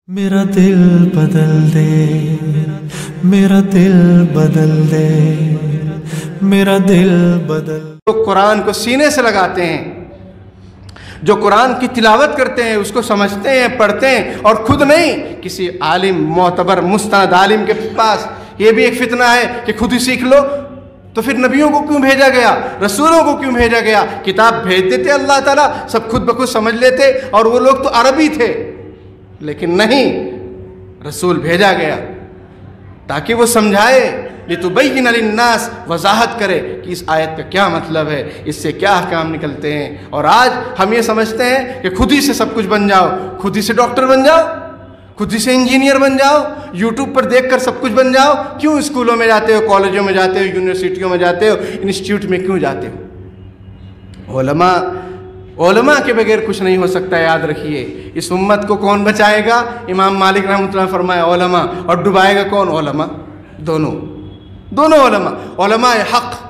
मेरा दिल बदल दे, मेरा दिल बदल दे, मेरा दिल बदल। जो कुरान को सीने से लगाते हैं, जो कुरान की तिलावत करते हैं, उसको समझते हैं, पढ़ते हैं, और खुद नहीं किसी आलिम मोतबर मुस्तनद आलिम के पास। ये भी एक फितना है कि खुद ही सीख लो। तो फिर नबियों को क्यों भेजा गया, रसूलों को क्यों भेजा गया? किताब भेज देते अल्लाह ताला, सब खुद ब खुद समझ लेते, और वो लोग तो अरबी थे। लेकिन नहीं, रसूल भेजा गया ताकि वो समझाए, लितुबय्यिन लिन्नास, वजाहत करे कि इस आयत का क्या मतलब है, इससे क्या अहकाम निकलते हैं। और आज हम ये समझते हैं कि खुद ही से सब कुछ बन जाओ, खुद ही से डॉक्टर बन जाओ, खुद ही से इंजीनियर बन जाओ, यूट्यूब पर देखकर सब कुछ बन जाओ। क्यों स्कूलों में जाते हो, कॉलेजों में जाते हो, यूनिवर्सिटियों में जाते हो, इंस्टीट्यूट में क्यों जाते हो? उलमा के बगैर कुछ नहीं हो सकता, याद रखिए। इस उम्मत को कौन बचाएगा? इमाम मालिक रहमतुल्लाह फरमाया उलमा, और डुबाएगा कौन? उलमा। दोनों उलमा हक़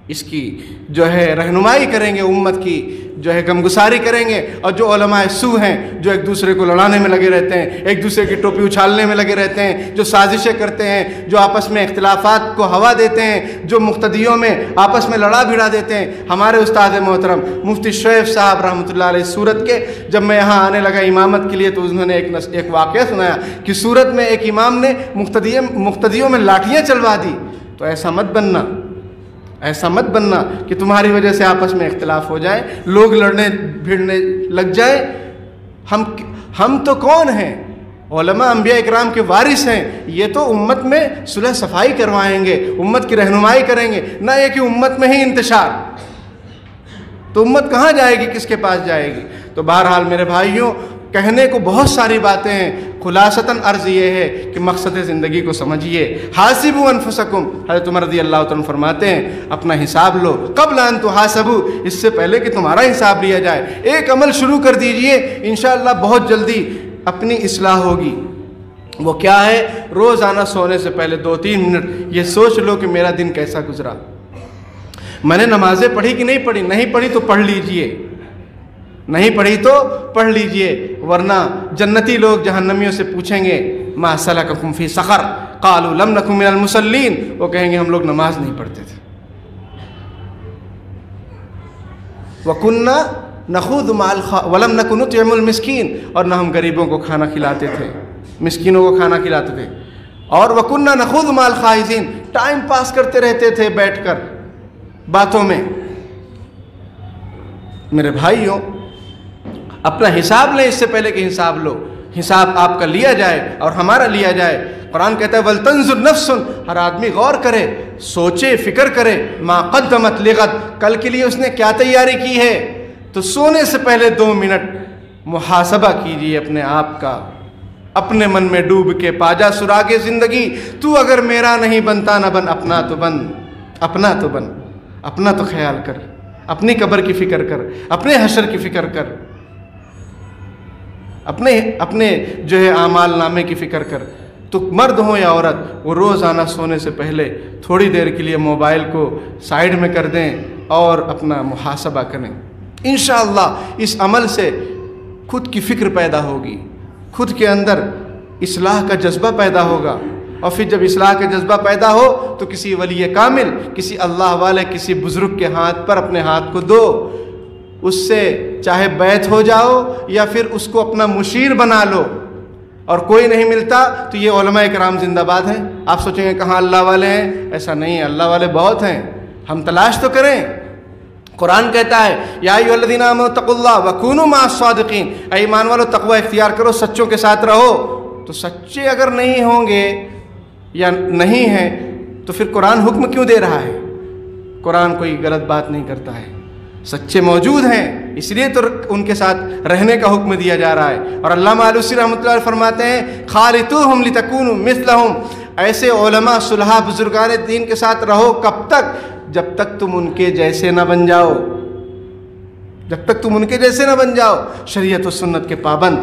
इसकी जो है रहनुमाई करेंगे, उम्मत की जो है गमगुसारी करेंगे। और जो उलमा सू हैं, जो एक दूसरे को लड़ाने में लगे रहते हैं, एक दूसरे की टोपी उछालने में लगे रहते हैं, जो साजिशें करते हैं, जो आपस में इख्तिलाफात को हवा देते हैं, जो मुक्तदियों में आपस में लड़ा भिड़ा देते हैं। हमारे उस्ताद मोहतरम मुफ्ती शोएब साहब रहमतुल्लाह अलैह सूरत के, जब मैं यहाँ आने लगा इमामत के लिए, तो उन्होंने एक वाक़या सुनाया कि सूरत में एक इमाम ने मुक्तदियों में लाठियाँ चलवा दी। तो ऐसा मत बनना कि तुम्हारी वजह से आपस में इख्तिलाफ हो जाए, लोग लड़ने भिड़ने लग जाए। हम तो कौन हैं? उलमा अंबिया इकराम के वारिस हैं। ये तो उम्मत में सुलह सफाई करवाएंगे, उम्मत की रहनुमाई करेंगे, ना ये कि उम्मत में ही इंतशार। तो उम्मत कहाँ जाएगी, किसके पास जाएगी? तो बहरहाल मेरे भाइयों, कहने को बहुत सारी बातें हैं, खुलासतन अर्ज़ ये है कि मकसद ज़िंदगी को समझिए। हासिबु अनफुसकुम, हज़रत उमर रज़ियल्लाहु तआला फरमाते हैं, अपना हिसाब लो क़ब्ल अन तुहासबू, इससे पहले कि तुम्हारा हिसाब लिया जाए। एक अमल शुरू कर दीजिए, इंशाअल्लाह बहुत जल्दी अपनी इस्लाह होगी। वो क्या है? रोज़ाना सोने से पहले 2-3 मिनट ये सोच लो कि मेरा दिन कैसा गुजरा। मैंने नमाज़ें पढ़ी कि नहीं पढ़ी? नहीं पढ़ी तो पढ़ लीजिए, नहीं पढ़ी तो पढ़ लीजिए, वरना जन्नती लोग जहन्नमियों से पूछेंगे, मा सलककुम फी सक़र, क़ालू लम नकु मिनल मुसल्लीन, वो कहेंगे हम लोग नमाज नहीं पढ़ते थे। वकुन्ना नख़ूदु मअल वलम नकु नुतइमुल मिस्कीन, और न हम गरीबों को खाना खिलाते थे, मिस्कीनों को खाना खिलाते थे। और वकुन्ना नख़ूदु मअल ख़ाइज़ीन, टाइम पास करते रहते थे बैठकर बातों में। मेरे भाइयों, अपना हिसाब लें इससे पहले कि हिसाब लो। हिसाब आपका लिया जाए और हमारा लिया जाए। कुरान कहता है वलतंजुर नफ्सुन, हर आदमी गौर करे, सोचे, फिक्र करे, मा क़द्दमत लिग़द, कल के लिए उसने क्या तैयारी की है। तो सोने से पहले 2 मिनट मुहासबा कीजिए अपने आप का, अपने मन में डूब के पाजा सुरागे ज़िंदगी। तू अगर मेरा नहीं बनता न बन, अपना तो बन, अपना तो बन, अपना तो ख्याल कर, अपनी कब्र की फ़िक्र कर, अपने हशर की फ़िक्र कर, अपने जो है आमाल नामे की फ़िक्र कर। तो मर्द हो या औरत, वो रोज़ाना सोने से पहले थोड़ी देर के लिए मोबाइल को साइड में कर दें और अपना मुहासबा करें। इंशाअल्लाह इस अमल से खुद की फ़िक्र पैदा होगी, खुद के अंदर इस्लाह का जज्बा पैदा होगा। और फिर जब इस्लाह का जज्बा पैदा हो तो किसी वली कामिल, किसी अल्लाह वाले, किसी बुज़ुर्ग के हाथ पर अपने हाथ को दो, उससे चाहे बैत हो जाओ या फिर उसको अपना मुशीर बना लो। और कोई नहीं मिलता तो ये उलमा इकराम जिंदाबाद हैं। आप सोचेंगे कहाँ अल्लाह वाले हैं? ऐसा नहीं है, अल्लाह वाले बहुत हैं, हम तलाश तो करें। कुरान कहता है या अय्युहल्लज़ीना आमनू तक़ुल्लाह वकूनू मअस-सादिक़ीन, ऐ ईमान वालों तक़वा इख्तियार करो, सच्चों के साथ रहो। तो सच्चे अगर नहीं होंगे या नहीं हैं तो फिर कुरान हुक्म क्यों दे रहा है? कुरान कोई गलत बात नहीं करता है, सच्चे मौजूद हैं, इसलिए तो उनके साथ रहने का हुक्म दिया जा रहा है। और अल्लामा आलूसी रहमतुल्लाह अलैह फरमाते हैं खालितूहुम लितकूनू मिस्लहुम, ऐसे उलमा सुलहा बुजुर्गान दीन के साथ रहो। कब तक? जब तक तुम उनके जैसे न बन जाओ, जब तक तुम उनके जैसे न बन जाओ, शरीयत और सुन्नत के पाबंद।